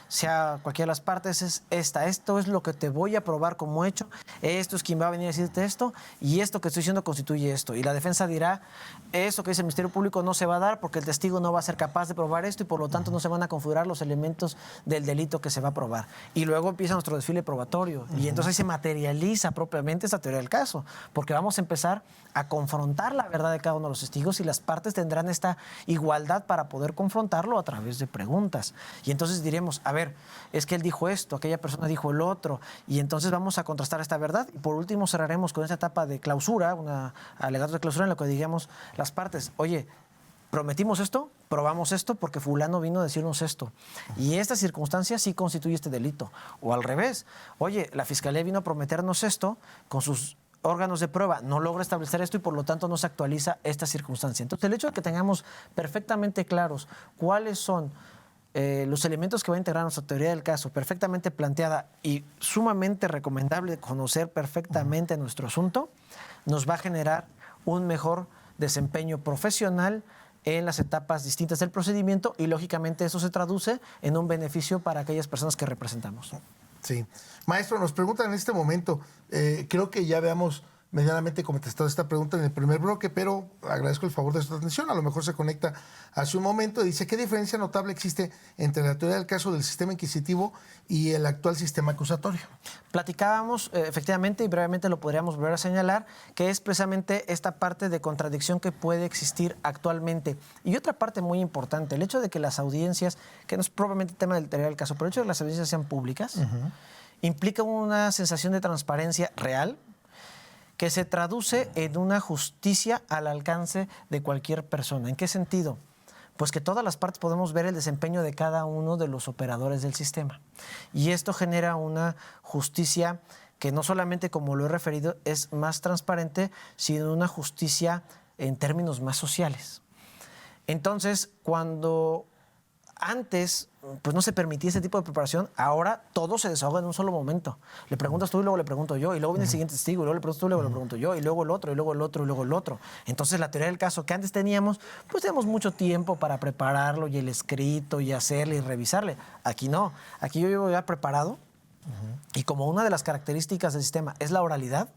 sea cualquiera de las partes, es esto es lo que te voy a probar como hecho, esto es quien va a venir a decirte esto, y esto que estoy diciendo constituye esto. Y la defensa dirá, eso que dice el Ministerio Público no se va a dar porque el testigo no va a ser capaz de probar esto y por lo tanto no se van a configurar los elementos del delito que se va a probar. Y luego empieza nuestro desfile probatorio, y entonces ahí se materializa propiamente esta teoría del caso, porque vamos a empezar a confrontar la verdad de cada uno de los testigos y las partes tendrán esta igualdad para poder confrontarlo a través de preguntas. Y entonces diremos, a ver, es que él dijo esto, aquella persona dijo el otro, y entonces vamos a contrastar esta verdad. Y por último cerraremos con esta etapa de clausura, una alegato de clausura en lo que digamos las partes, oye, prometimos esto, probamos esto porque fulano vino a decirnos esto. Y esta circunstancia sí constituye este delito. O al revés, oye, la Fiscalía vino a prometernos esto con sus órganos de prueba, no logra establecer esto y por lo tanto no se actualiza esta circunstancia. Entonces, el hecho de que tengamos perfectamente claros cuáles son los elementos que va a integrar nuestra teoría del caso, perfectamente planteada y sumamente recomendable conocer perfectamente nuestro asunto, nos va a generar un mejor desempeño profesional en las etapas distintas del procedimiento y lógicamente eso se traduce en un beneficio para aquellas personas que representamos. Sí. Maestro, nos preguntan en este momento, creo que ya veamos medianamente contestado esta pregunta en el primer bloque, pero agradezco el favor de su atención. A lo mejor se conecta hace un momento y dice, ¿qué diferencia notable existe entre la teoría del caso del sistema inquisitivo y el actual sistema acusatorio? Platicábamos, efectivamente, y brevemente lo podríamos volver a señalar, que es precisamente esta parte de contradicción que puede existir actualmente. Y otra parte muy importante, el hecho de que las audiencias, que no es probablemente el tema del teoría del caso, pero el hecho de que las audiencias sean públicas, implica una sensación de transparencia real, que se traduce en una justicia al alcance de cualquier persona. ¿En qué sentido? Pues que todas las partes podemos ver el desempeño de cada uno de los operadores del sistema. Y esto genera una justicia que no solamente, como lo he referido, es más transparente, sino una justicia en términos más sociales. Entonces, cuando antes pues no se permitía ese tipo de preparación, ahora todo se desahoga en un solo momento. Le preguntas tú y luego le pregunto yo, y luego viene el siguiente testigo, y luego le preguntas tú y luego le pregunto yo, y luego el otro, y luego el otro, y luego el otro. Entonces la teoría del caso que antes teníamos, pues teníamos mucho tiempo para prepararlo y el escrito y hacerle y revisarle. Aquí no, aquí yo llevo ya preparado y como una de las características del sistema es la oralidad,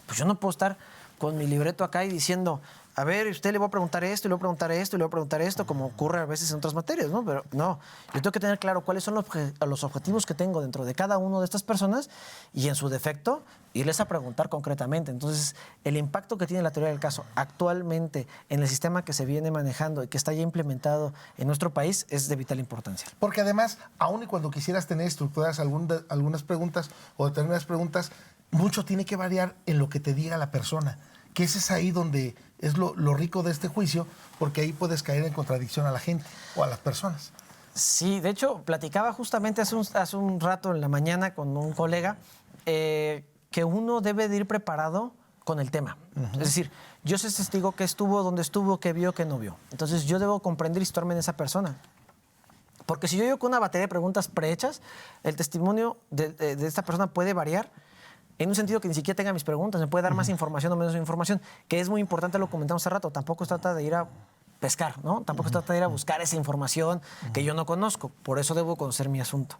pues yo no puedo estar con mi libreto acá y diciendo, a ver, usted le voy a preguntar esto, y le voy a preguntar esto, y le voy a preguntar esto, como ocurre a veces en otras materias, ¿no? Pero no, yo tengo que tener claro cuáles son los objetivos que tengo dentro de cada una de estas personas y en su defecto irles a preguntar concretamente. Entonces, el impacto que tiene la teoría del caso actualmente en el sistema que se viene manejando y que está ya implementado en nuestro país es de vital importancia. Porque además, aun y cuando quisieras tener estructuradas algunas preguntas o determinadas preguntas, mucho tiene que variar en lo que te diga la persona. Que ese es ahí donde es lo rico de este juicio, porque ahí puedes caer en contradicción a la gente o a las personas. Sí, de hecho, platicaba justamente hace un rato en la mañana con un colega que uno debe de ir preparado con el tema. Es decir, yo soy testigo que estuvo, dónde estuvo, qué vio, qué no vio. Entonces, yo debo comprender y situarme en esa persona. Porque si yo llego con una batería de preguntas prehechas, el testimonio de esta persona puede variar en un sentido que ni siquiera tenga mis preguntas, me puede dar más información o menos información, que es muy importante, lo comentamos hace rato, tampoco se trata de ir a pescar, ¿no? Tampoco se trata de ir a buscar esa información que yo no conozco, por eso debo conocer mi asunto.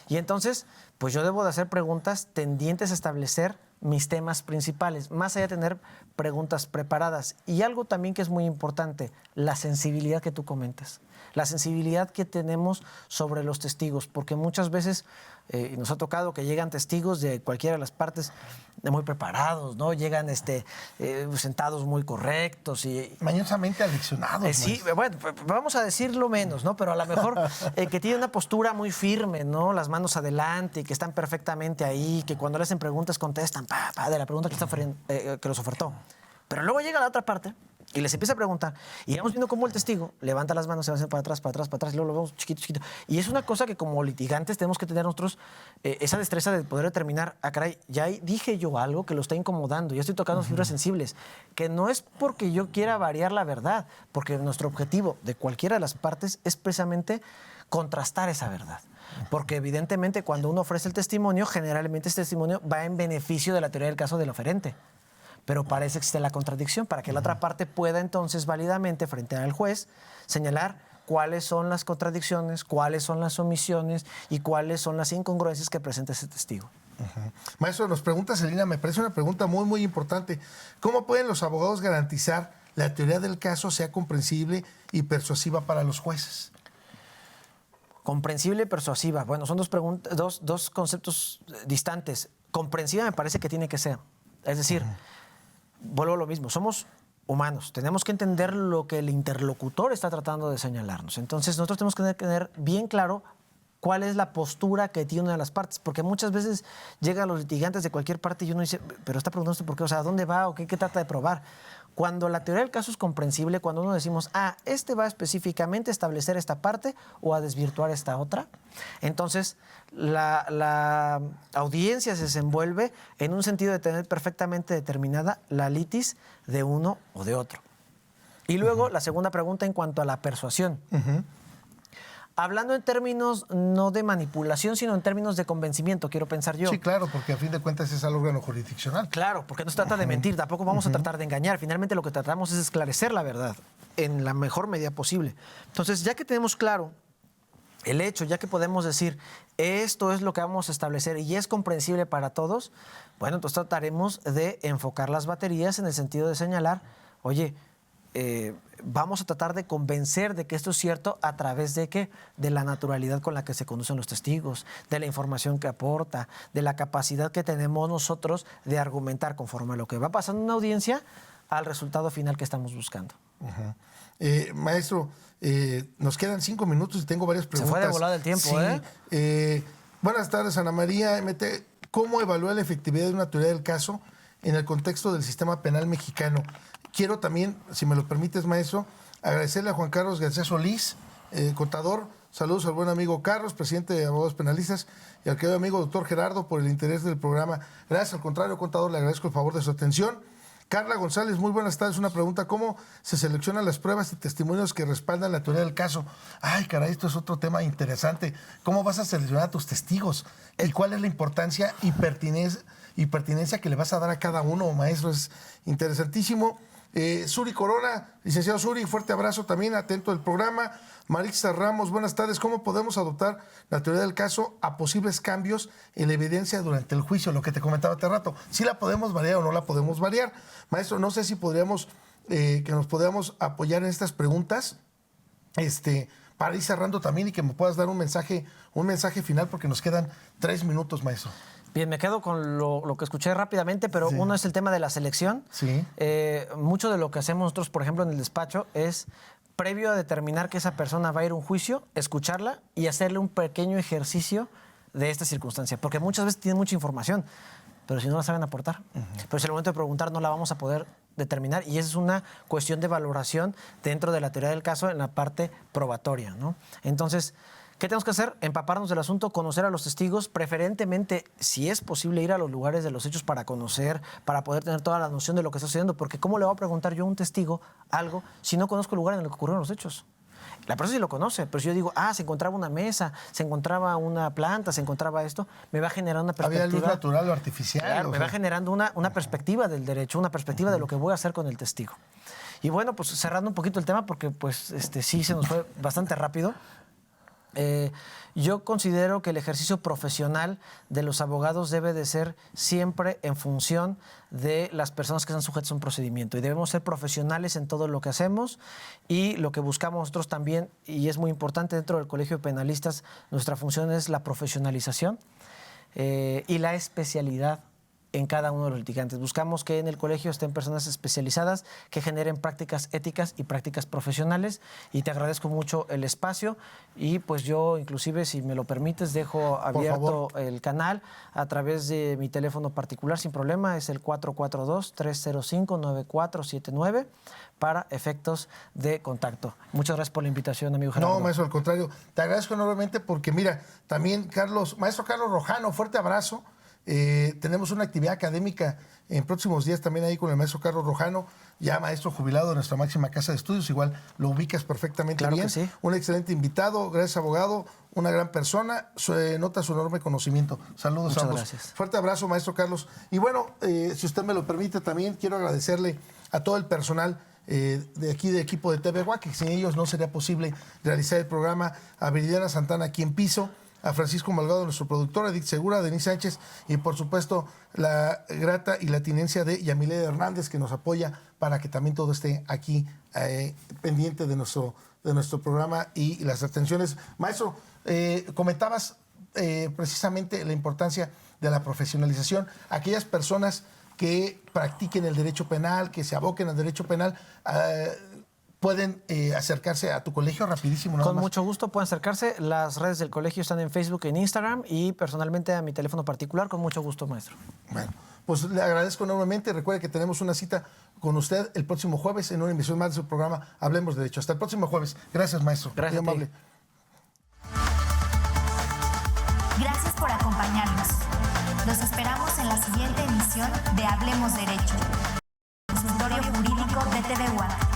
Y entonces, pues yo debo de hacer preguntas tendientes a establecer mis temas principales, más allá de tener preguntas preparadas. Y algo también que es muy importante, la sensibilidad que tú comentas, la sensibilidad que tenemos sobre los testigos, porque muchas veces nos ha tocado que llegan testigos de cualquiera de las partes muy preparados, ¿no? Llegan sentados muy correctos y mañosamente aleccionados. Sí, bueno, vamos a decirlo menos, ¿no? Pero a lo mejor que tiene una postura muy firme, ¿no? Las manos adelante, que están perfectamente ahí, que cuando le hacen preguntas contestan de la pregunta que los ofertó. Pero luego llega la otra parte y les empieza a preguntar, y vamos viendo cómo el testigo levanta las manos, se va haciendo para atrás, y luego lo vemos chiquito. Y es una cosa que como litigantes tenemos que tener nosotros esa destreza de poder determinar, caray, ya dije yo algo que lo está incomodando, ya estoy tocando fibras sensibles, que no es porque yo quiera variar la verdad, porque nuestro objetivo de cualquiera de las partes es precisamente contrastar esa verdad. Porque evidentemente cuando uno ofrece el testimonio, generalmente ese testimonio va en beneficio de la teoría del caso del oferente. Pero para eso existe la contradicción, para que la otra parte pueda entonces válidamente frente al juez señalar cuáles son las contradicciones, cuáles son las omisiones y cuáles son las incongruencias que presenta ese testigo. Maestro, nos pregunta Celina, me parece una pregunta muy, muy importante. ¿Cómo pueden los abogados garantizar la teoría del caso sea comprensible y persuasiva para los jueces? Comprensible y persuasiva. Bueno, son dos conceptos distantes. Comprensiva me parece que tiene que ser. Es decir, vuelvo a lo mismo, somos humanos, tenemos que entender lo que el interlocutor está tratando de señalarnos. Entonces nosotros tenemos que tener bien claro cuál es la postura que tiene una de las partes, porque muchas veces llegan los litigantes de cualquier parte y uno dice, pero está preguntando por qué, o sea, ¿a dónde va o qué trata de probar? Cuando la teoría del caso es comprensible, cuando uno decimos, este va específicamente a establecer esta parte o a desvirtuar esta otra, entonces la audiencia se desenvuelve en un sentido de tener perfectamente determinada la litis de uno o de otro. Y luego la segunda pregunta en cuanto a la persuasión. Hablando en términos no de manipulación, sino en términos de convencimiento, quiero pensar yo. Sí, claro, porque a fin de cuentas es al órgano jurisdiccional. Claro, porque no se trata de mentir, tampoco vamos a tratar de engañar. Finalmente lo que tratamos es esclarecer la verdad en la mejor medida posible. Entonces, ya que tenemos claro el hecho, ya que podemos decir esto es lo que vamos a establecer y es comprensible para todos, bueno, entonces trataremos de enfocar las baterías en el sentido de señalar, oye, vamos a tratar de convencer de que esto es cierto a través de ¿qué? De la naturalidad con la que se conducen los testigos, de la información que aporta, de la capacidad que tenemos nosotros de argumentar conforme a lo que va pasando en una audiencia al resultado final que estamos buscando. Maestro, nos quedan 5 minutos y tengo varias preguntas. Se fue de volada el tiempo, sí. Buenas tardes, Ana María MT. ¿Cómo evalúa la efectividad de una teoría del caso en el contexto del sistema penal mexicano? Quiero también, si me lo permites, maestro, agradecerle a Juan Carlos García Solís, contador. Saludos al buen amigo Carlos, presidente de Abogados Penalistas, y al querido amigo doctor Gerardo por el interés del programa. Gracias, al contrario, contador, le agradezco el favor de su atención. Carla González, muy buenas tardes. Una pregunta, ¿cómo se seleccionan las pruebas y testimonios que respaldan la teoría del caso? Ay, caray, esto es otro tema interesante. ¿Cómo vas a seleccionar a tus testigos? ¿Y cuál es la importancia y pertinencia que le vas a dar a cada uno, maestro? Es interesantísimo. Suri Corona, licenciado Suri, fuerte abrazo también, atento al programa. Marixa Ramos, buenas tardes. ¿Cómo podemos adoptar la teoría del caso a posibles cambios en la evidencia durante el juicio? Lo que te comentaba hace rato. ¿Sí la podemos variar o no la podemos variar? Maestro, no sé si podríamos que nos podamos apoyar en estas preguntas, para ir cerrando también y que me puedas dar un mensaje final, porque nos quedan 3 minutos, maestro. Bien, me quedo con lo que escuché rápidamente, pero uno es el tema de la selección. Sí. Mucho de lo que hacemos nosotros, por ejemplo, en el despacho es, previo a determinar que esa persona va a ir a un juicio, escucharla y hacerle un pequeño ejercicio de esta circunstancia. Porque muchas veces tienen mucha información, pero si no la saben aportar. Pero si al momento de preguntar no la vamos a poder determinar, y esa es una cuestión de valoración dentro de la teoría del caso en la parte probatoria, ¿no? Entonces, ¿qué tenemos que hacer? Empaparnos del asunto, conocer a los testigos, preferentemente, si es posible, ir a los lugares de los hechos para conocer, para poder tener toda la noción de lo que está sucediendo, porque ¿cómo le voy a preguntar yo a un testigo algo si no conozco el lugar en el que ocurrieron los hechos? La persona sí lo conoce, pero si yo digo, se encontraba una mesa, se encontraba una planta, se encontraba esto, me va a generar una perspectiva. ¿Había luz natural o artificial? Claro, me va generando una perspectiva del derecho, una perspectiva de lo que voy a hacer con el testigo. Y bueno, pues cerrando un poquito el tema, porque pues sí se nos fue bastante rápido. Yo considero que el ejercicio profesional de los abogados debe de ser siempre en función de las personas que están sujetas a un procedimiento, y debemos ser profesionales en todo lo que hacemos, y lo que buscamos nosotros también, y es muy importante dentro del Colegio de Penalistas, nuestra función es la profesionalización y la especialidad en cada uno de los litigantes. Buscamos que en el colegio estén personas especializadas que generen prácticas éticas y prácticas profesionales, y te agradezco mucho el espacio, y pues yo inclusive, si me lo permites, dejo abierto el canal a través de mi teléfono particular sin problema, es el 442-305-9479 para efectos de contacto. Muchas gracias por la invitación, amigo Gerardo. No, maestro, al contrario, te agradezco enormemente, porque mira, también maestro Carlos Rojano, fuerte abrazo. Tenemos una actividad académica en próximos días también ahí con el maestro Carlos Rojano, ya maestro jubilado de nuestra máxima casa de estudios, igual lo ubicas perfectamente claro bien. Que sí. Un excelente invitado, gracias abogado, una gran persona, nota su enorme conocimiento. Saludos a ambos. Muchas gracias. Fuerte abrazo, maestro Carlos. Y bueno, si usted me lo permite, también quiero agradecerle a todo el personal de aquí de equipo de TV WAC, que sin ellos no sería posible realizar el programa, a Viridiana Santana aquí en piso, a Francisco Malgado, nuestro productor, a Edith Segura, a Denise Sánchez, y por supuesto la grata y la tinencia de Yamile Hernández, que nos apoya para que también todo esté aquí pendiente de nuestro programa y las atenciones. Maestro, comentabas precisamente la importancia de la profesionalización. Aquellas personas que practiquen el derecho penal, que se aboquen al derecho penal, pueden acercarse a tu colegio rapidísimo. Con mucho gusto pueden acercarse. Las redes del colegio están en Facebook, en Instagram, y personalmente a mi teléfono particular. Con mucho gusto, maestro. Bueno, pues le agradezco enormemente. Recuerde que tenemos una cita con usted el próximo jueves en una emisión más de su programa Hablemos de Derecho. Hasta el próximo jueves. Gracias, maestro. Gracias. Muy amable. Gracias por acompañarnos. Los esperamos en la siguiente emisión de Hablemos Derecho, consultorio jurídico de TV WAC.